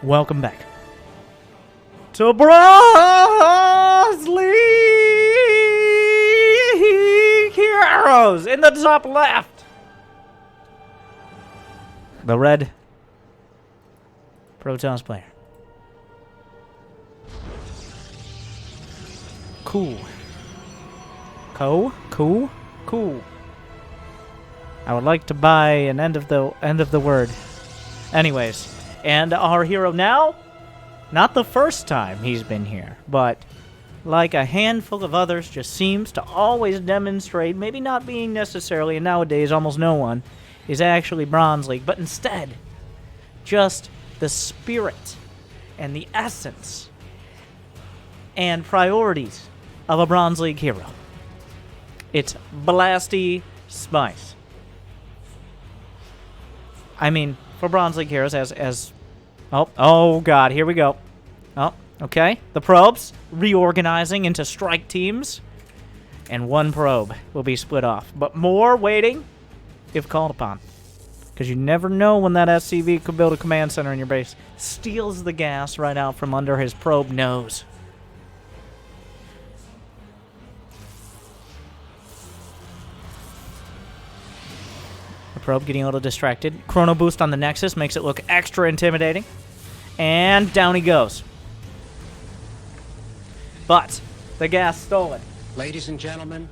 Welcome back to Bronze League Heroes in the top left. The red Protoss player. Cool. Cool. I would like to buy an end of the word. Anyways, and our hero now, not the first time he's been here, but like a handful of others, just seems to always demonstrate, maybe not being necessarily, and nowadays almost no one, is actually Bronze League, but instead, just the spirit and the essence and priorities of a Bronze League hero. It's Blastyspice. I mean, for Bronze League heroes, oh god, here we go. Oh, okay. The probes reorganizing into strike teams, and one probe will be split off, but more waiting if called upon, because you never know when that SCV could build a command center in your base. Steals the gas right out from under his probe nose. Probe getting a little distracted. Chrono boost on the Nexus makes it look extra intimidating. And down he goes. But the gas stolen. Ladies and gentlemen,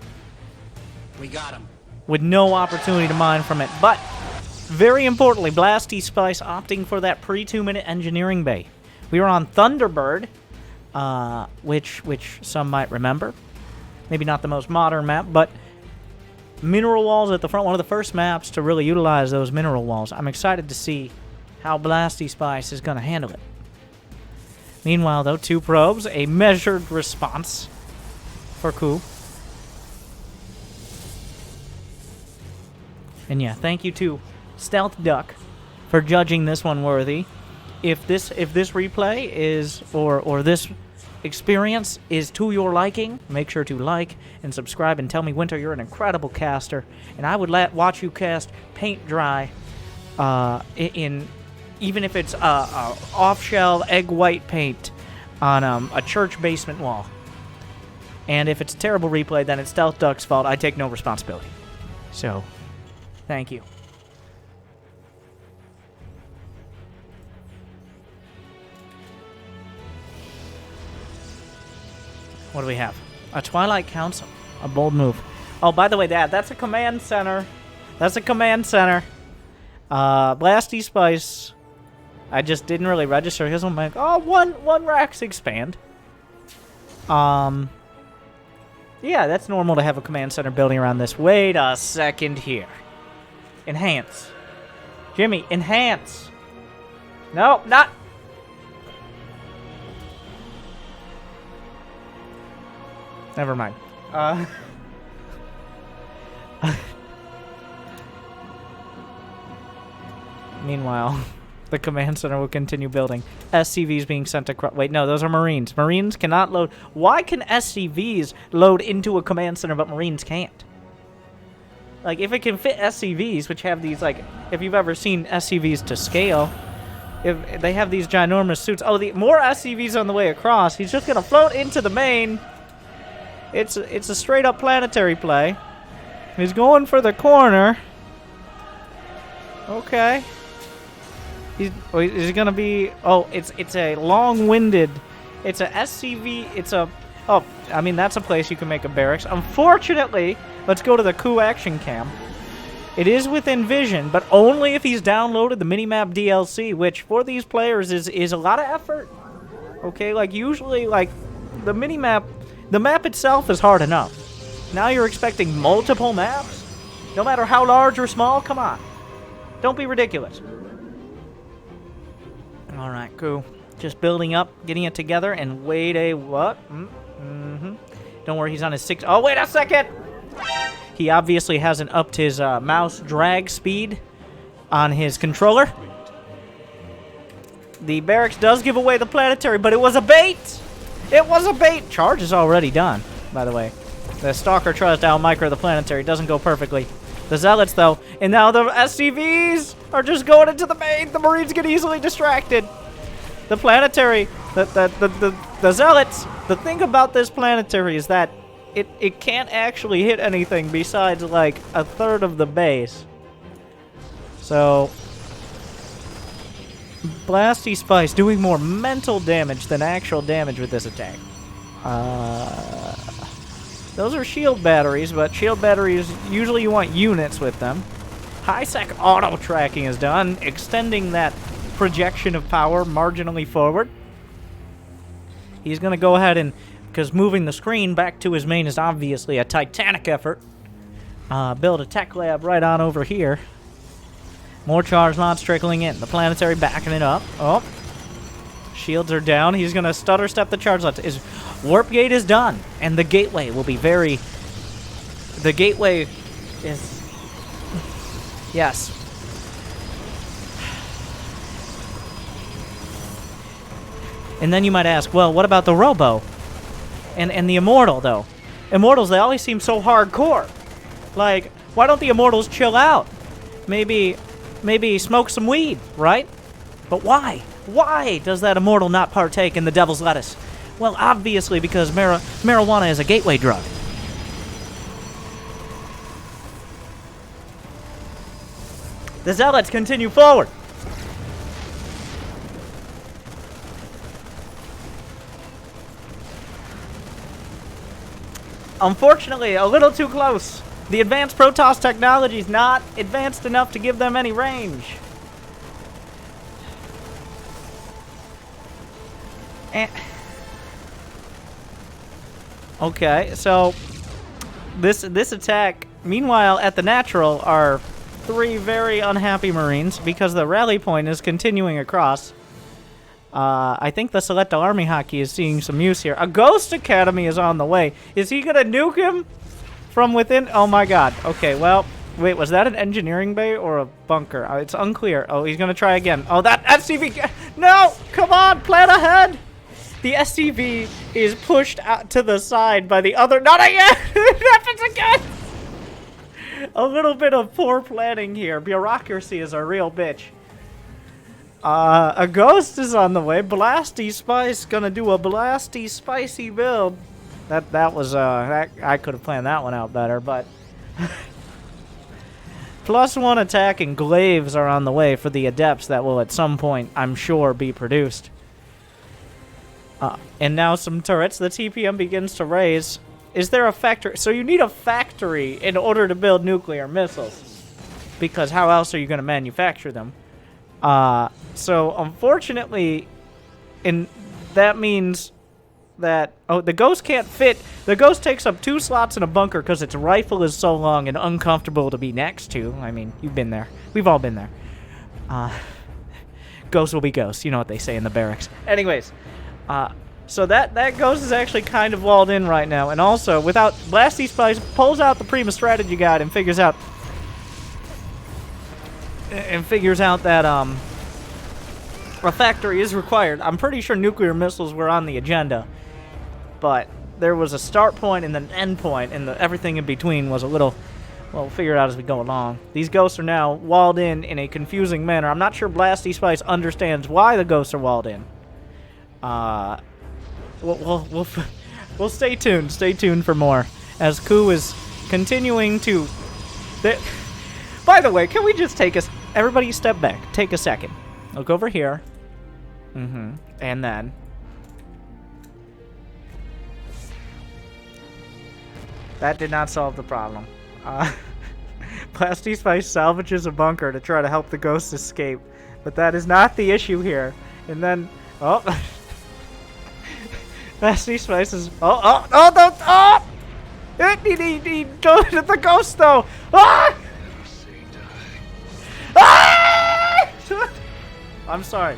we got him. With no opportunity to mine from it. But very importantly, Blastyspice opting for that pre-2-minute engineering bay. We were on Thunderbird, which some might remember. Maybe not the most modern map, but mineral walls at the front, one of the first maps to really utilize those mineral walls. I'm excited to see how Blastyspice is going to handle it. Meanwhile, though, 2 probes, a measured response for Ku. And yeah, thank you to Stealth Duck for judging this one worthy. If this replay is, or this experience is to your liking, make sure to like and subscribe and tell me, Winter, you're an incredible caster, and I would watch you cast paint dry even if it's off-shell egg white paint on a church basement wall. And if it's a terrible replay, then it's Stealth Duck's fault. I take no responsibility. So, thank you. What do we have? A Twilight Council. A bold move. Oh, by the way, that's a command center. That's a command center. Blastyspice. I just didn't really register his one. Like, oh, one Rax expand. Yeah, that's normal to have a command center building around this. Wait a second here. Enhance. Jimmy, enhance. No, not. Never mind. Meanwhile, the command center will continue building. SCVs being sent across. Wait, no, those are Marines. Marines cannot load. Why can SCVs load into a command center, but Marines can't? Like, if it can fit SCVs, which have these, like, if you've ever seen SCVs to scale, if they have these ginormous suits. Oh, more SCVs on the way across. He's just gonna float into the main. It's a straight-up planetary play. He's going for the corner. Okay. Is he gonna be? Oh, it's a long-winded. It's a SCV. Oh, I mean that's a place you can make a barracks. Unfortunately, let's go to the Ku action cam. It is within vision, but only if he's downloaded the minimap DLC, which for these players is a lot of effort. Okay, like usually, like the minimap. The map itself is hard enough. Now you're expecting multiple maps? No matter how large or small? Come on. Don't be ridiculous. Alright, cool. Just building up, getting it together, and wait a what? Don't worry, he's on his 6. Oh, wait a second! He obviously hasn't upped his mouse drag speed on his controller. The barracks does give away the planetary, but it was a bait! It was a bait! Charge is already done, by the way. The Stalker tries to out-micro the planetary. Doesn't go perfectly. The Zealots, though. And now the SCVs are just going into the main. The Marines get easily distracted. the planetary, the zealots. The thing about this planetary is that it can't actually hit anything besides like a third of the base. So Blastyspice doing more mental damage than actual damage with this attack. Those are shield batteries, but shield batteries, usually you want units with them. High-sec auto-tracking is done, extending that projection of power marginally forward. He's going to go ahead and, because moving the screen back to his main is obviously a titanic effort, build a tech lab right on over here. More charge lots trickling in. The planetary backing it up. Oh. Shields are down. He's going to stutter step the charge lots. His warp gate is done. And the gateway will be very... The gateway is... Yes. And then you might ask, well, what about the Robo? And the Immortal, though? Immortals, they always seem so hardcore. Like, why don't the Immortals chill out? Maybe smoke some weed, right? But why? Why does that Immortal not partake in the devil's lettuce? Well, obviously because marijuana is a gateway drug. The Zealots continue forward. Unfortunately, a little too close. The advanced Protoss technology is not advanced enough to give them any range. Okay, so this attack, meanwhile, at the natural are 3 very unhappy Marines because the rally point is continuing across. I think the Selecta Army Hockey is seeing some use here. A Ghost Academy is on the way. Is he gonna nuke him from within? Oh my god. Okay, well, wait, was that an engineering bay or a bunker? It's unclear. Oh, he's gonna try again. Oh, that SCV. No! Come on, plan ahead! The SCV is pushed out to the side by the other. Not again! It happens again! A little bit of poor planning here. Bureaucracy is a real bitch. A Ghost is on the way. Blastyspice gonna do a Blasty Spicy build. That was I could have planned that one out better, but +1 attack and glaives are on the way for the adepts that will at some point, I'm sure, be produced. And now some turrets. The TPM begins to raise. Is there a factory? So you need a factory in order to build nuclear missiles, because how else are you going to manufacture them? So unfortunately, that means that the Ghost can't fit. The Ghost takes up 2 slots in a bunker because its rifle is so long and uncomfortable to be next to. I mean, you've been there. We've all been there. Ghosts will be ghosts. You know what they say in the barracks. Anyways, so that Ghost is actually kind of walled in right now, and also without Blastyspice pulls out the Prima strategy guide and figures out that a factory is required. I'm pretty sure nuclear missiles were on the agenda, but there was a start point and an end point, and everything in between was a little, well, we'll figure it out as we go along. These Ghosts are now walled in a confusing manner. I'm not sure Blastyspice understands why the Ghosts are walled in. We'll stay tuned. Stay tuned for more as Ku is continuing to. By the way, can we just everybody step back, take a second, look over here, and then that did not solve the problem. Blastyspice salvages a bunker to try to help the Ghosts escape, but that is not the issue here. And then, Blastyspice is, he goes at the Ghost though. I'm sorry.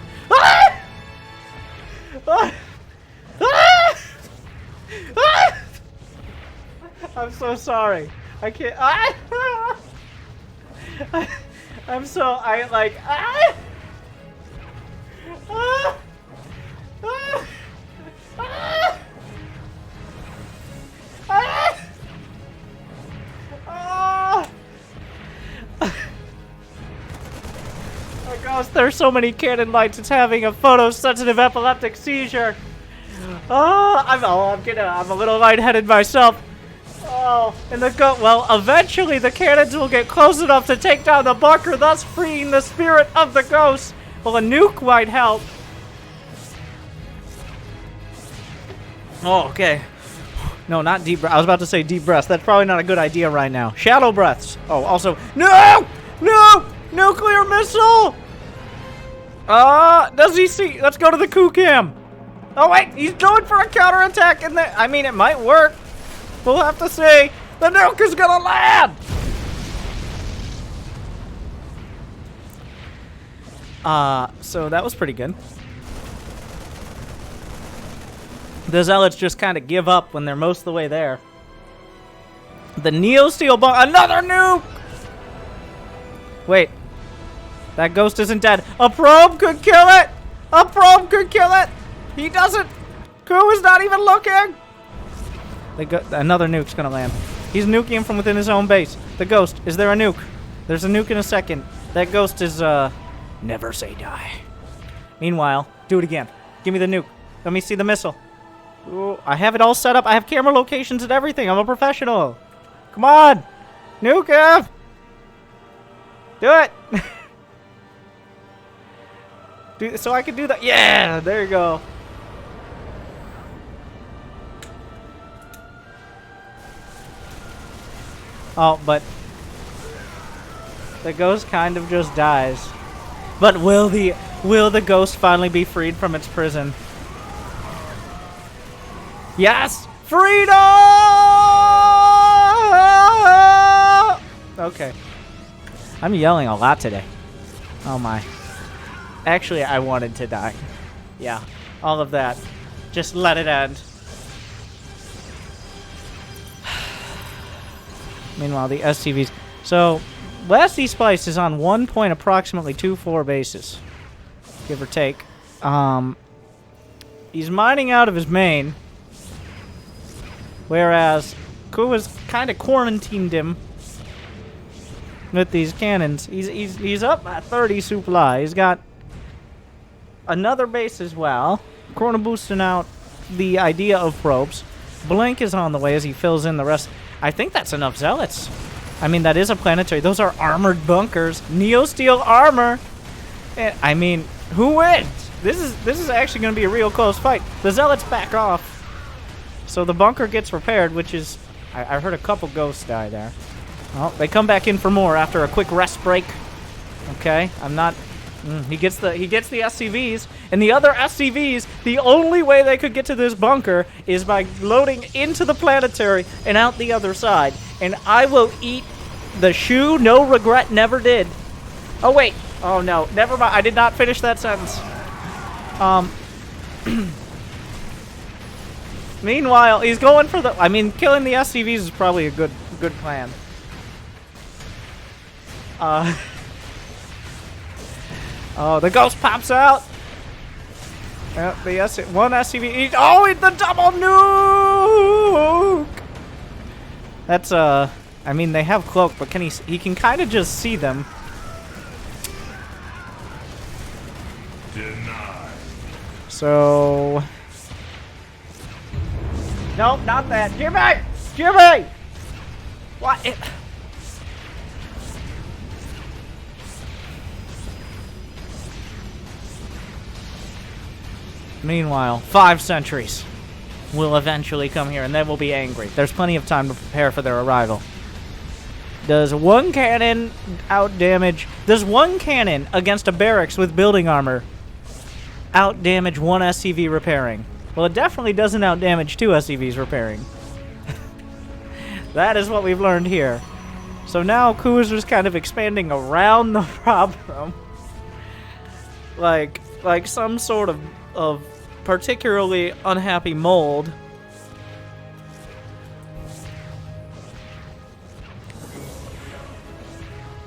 I'm so sorry. I can't. I'm so. there's so many cannon lights, it's having a photosensitive epileptic seizure. Oh, I'm a little lightheaded myself. Oh, and well, eventually the cannons will get close enough to take down the bunker, thus freeing the spirit of the ghost. Well, a nuke might help. Oh, okay. No, not deep breath. I was about to say deep breaths. That's probably not a good idea right now. Shallow breaths. Oh, also, no! No! Nuclear missile! Does he see? Let's go to the coup cam. Oh, wait, he's going for a counterattack, and I mean, it might work. We'll have to see. The nuke is gonna land! So that was pretty good. The Zealots just kind of give up when they're most of the way there. The Neo-Steel bomb, another nuke! Wait, that ghost isn't dead. A probe could kill it! A probe could kill it! He doesn't! Ku is not even looking! Another nuke's gonna land. He's nuking him from within his own base. The ghost, is there a nuke? There's a nuke in a second. That ghost is, never say die. Meanwhile, do it again. Give me the nuke. Let me see the missile. Ooh, I have it all set up. I have camera locations and everything. I'm a professional. Come on. Nuke him. Do it. So I can do that. Yeah, there you go. Oh, but the ghost kind of just dies. But will the ghost finally be freed from its prison? Yes! Freedom! Okay. I'm yelling a lot today. Oh my. Actually, I wanted to die. Yeah, all of that. Just let it end. Meanwhile, the SCVs. So, Blastyspice is on 1.approximately 24 bases, give or take. He's mining out of his main, whereas Ku has kind of quarantined him with these cannons. He's up at 30 supply. He's got another base as well. Chrono boosting out the idea of probes. Blink is on the way as he fills in the rest. I think that's enough Zealots. I mean, that is a planetary. Those are armored bunkers. Neo-Steel armor. And, I mean, who wins? This is actually going to be a real close fight. The Zealots back off. So the bunker gets repaired, which is... I heard a couple ghosts die there. Oh, they come back in for more after a quick rest break. Okay, I'm not... He gets the SCVs, and the other SCVs, the only way they could get to this bunker is by loading into the planetary and out the other side. And I will eat the shoe, no regret, never did. Oh, wait. Oh, no. Never mind. I did not finish that sentence. Meanwhile, he's going for the... I mean, killing the SCVs is probably a good plan. Oh, the ghost pops out. One SCV. Oh, it's the double nuke. That's I mean, they have cloak, but he can kind of just see them. Denied. So, nope, not that. Jimmy. What? Meanwhile, 5 sentries will eventually come here, and they will be angry. There's plenty of time to prepare for their arrival. Does one cannon outdamage... Does one cannon against a barracks with building armor outdamage one SCV repairing? Well, it definitely doesn't outdamage 2 SCVs repairing. That is what we've learned here. So now Ku is just kind of expanding around the problem. Like some sort of particularly unhappy mold.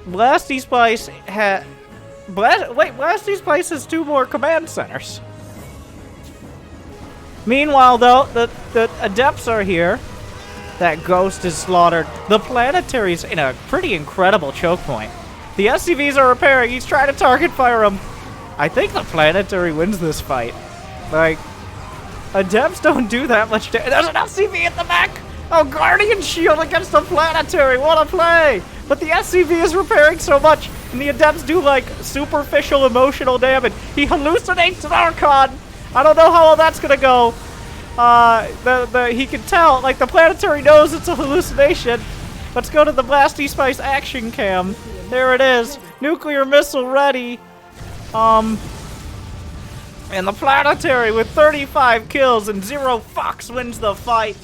Blastyspice Blastyspice has 2 more command centers. Meanwhile, though, the adepts are here. That ghost is slaughtered. The planetary's in a pretty incredible choke point. The SCVs are repairing. He's trying to target fire them. I think the planetary wins this fight. Like, Adepts don't do that much damage. There's an SCV at the back! Oh, Guardian Shield against the planetary. What a play! But the SCV is repairing so much, and the Adepts do, like, superficial emotional damage. He hallucinates an Archon. I don't know how well that's gonna go. He can tell, like, the planetary knows it's a hallucination. Let's go to the Blastyspice action cam. There it is. Nuclear missile ready. And the planetary with 35 kills and 0 fucks wins the fight.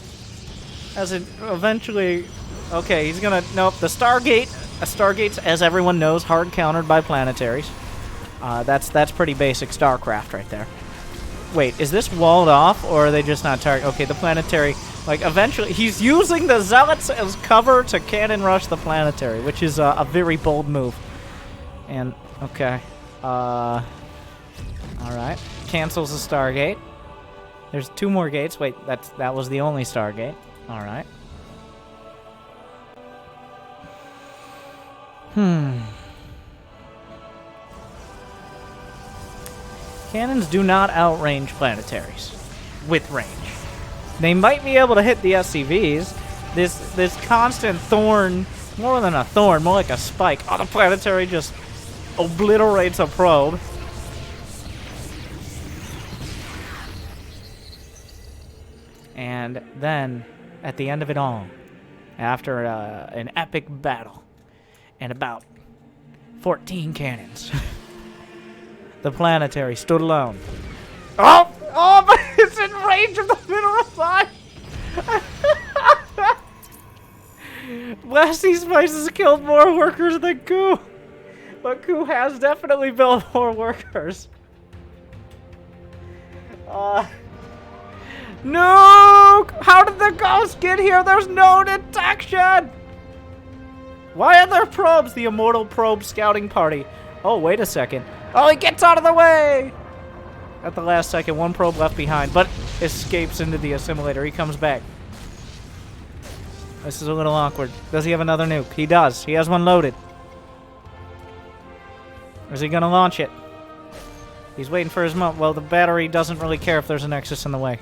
As it eventually... Okay, he's gonna... Nope, the Stargate... Stargate's, as everyone knows, hard countered by planetaries. That's pretty basic StarCraft right there. Wait, is this walled off, or are they just not target? Okay, the planetary... Like, eventually... He's using the Zealots as cover to cannon rush the planetary, which is a very bold move. And... Okay. Alright. Cancels the Stargate. There's 2 more gates. Wait, that was the only Stargate. Alright. Cannons do not outrange planetaries with range. They might be able to hit the SCVs. This constant thorn, more than a thorn, more like a spike. Oh, the planetary just obliterates a probe. And then, at the end of it all, after an epic battle and about 14 cannons, the planetary stood alone. Oh! Oh, but it's in range of the mineral line! Blastyspice has killed more workers than Ku. But Ku has definitely built more workers. No! How did the ghost get here? There's no detection! Why are there probes? The Immortal Probe Scouting Party. Oh, wait a second. Oh, he gets out of the way! At the last second, 1 probe left behind, but escapes into the assimilator. He comes back. This is a little awkward. Does he have another nuke? He does. He has one loaded. Or is he gonna launch it? He's waiting for his moment. Well, the battery doesn't really care if there's a Nexus in the way.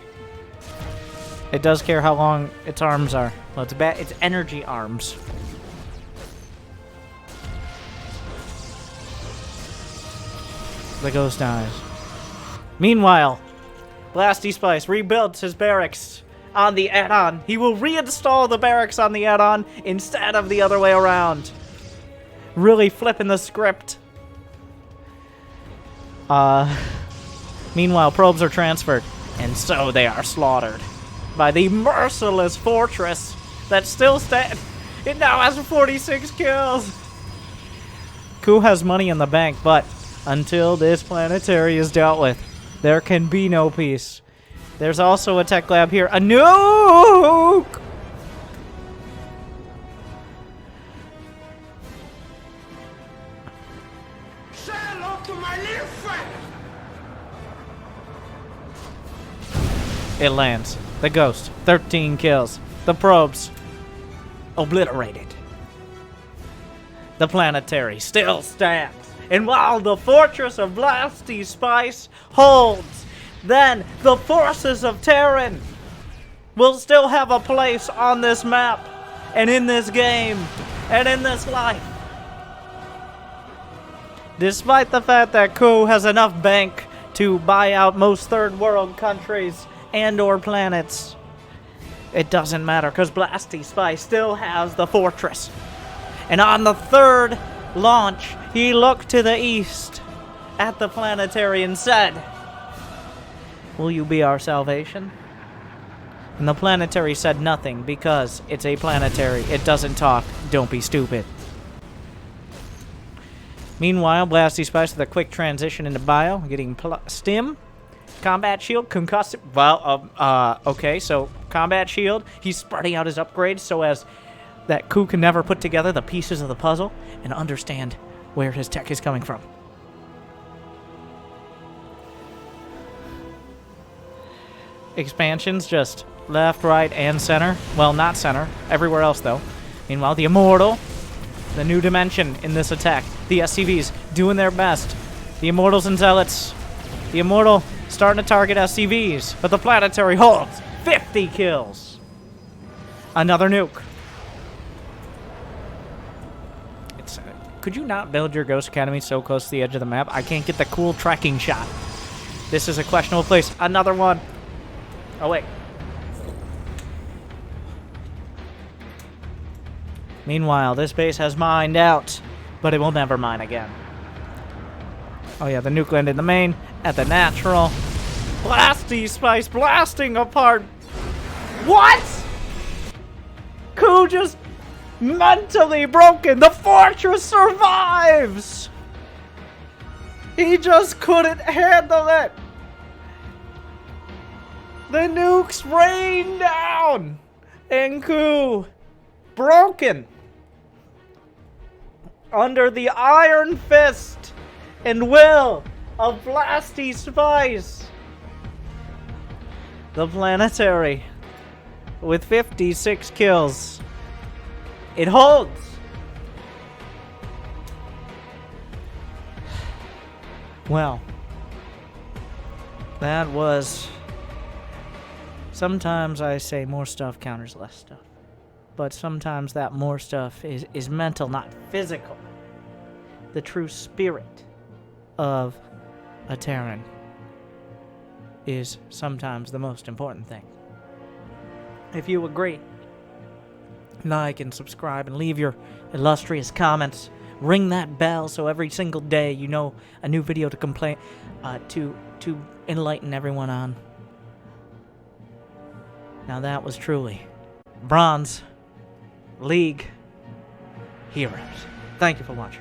It does care how long its arms are. Well, it's energy arms. The ghost dies. Meanwhile, Blastyspice rebuilds his barracks on the add-on. He will reinstall the barracks on the add-on instead of the other way around. Really flipping the script. Meanwhile, probes are transferred, and so they are slaughtered by the merciless fortress that still stands. It now has 46 kills. Ku has money in the bank, but until this planetary is dealt with, there can be no peace. There's also a tech lab here. A nuke! Say hello to my little friend! It lands. The ghost, 13 kills. The probes, obliterated. The planetary still stands. And while the fortress of Blastyspice holds, then the forces of Terran will still have a place on this map, and in this game, and in this life. Despite the fact that Ku has enough bank to buy out most third world countries and or planets, it doesn't matter, because Blastyspice still has the fortress. And on the 3rd launch, he looked to the east at the planetary and said, "Will you be our salvation?" And the planetary said nothing, because it's a planetary. It doesn't talk. Don't be stupid. Meanwhile, Blastyspice with a quick transition into bio, getting stim, combat shield, concussive. Well, okay, so combat shield. He's spreading out his upgrades so as that Ku can never put together the pieces of the puzzle and understand where his tech is coming from. Expansions just left, right, and center. Well, not center. Everywhere else, though. Meanwhile, the Immortal, the new dimension in this attack. The SCVs doing their best The Immortals and Zealots. The Immortal starting to target SCVs, but the Planetary holds 50 kills. Another nuke. It's could you not build your Ghost Academy so close to the edge of the map? I can't get the cool tracking shot. This is a questionable place. Another one. Oh, wait. Meanwhile, this base has mined out, but it will never mine again. Oh yeah, the nuke landed in the main, at the natural. Blastyspice blasting apart. What? Coup just mentally broken. The fortress survives. He just couldn't handle it. The nukes rain down. And Coup broken. Under the iron fist and will of Blastyspice. The Planetary with 56 kills. It holds. Well, that was... Sometimes I say more stuff counters less stuff. But sometimes that more stuff is mental, not physical. The true spirit of a Terran is sometimes the most important thing. If you agree, like and subscribe and leave your illustrious comments. Ring that bell so every single day you know a new video to complain, to enlighten everyone on. Now that was truly Bronze League Heroes. Thank you for watching.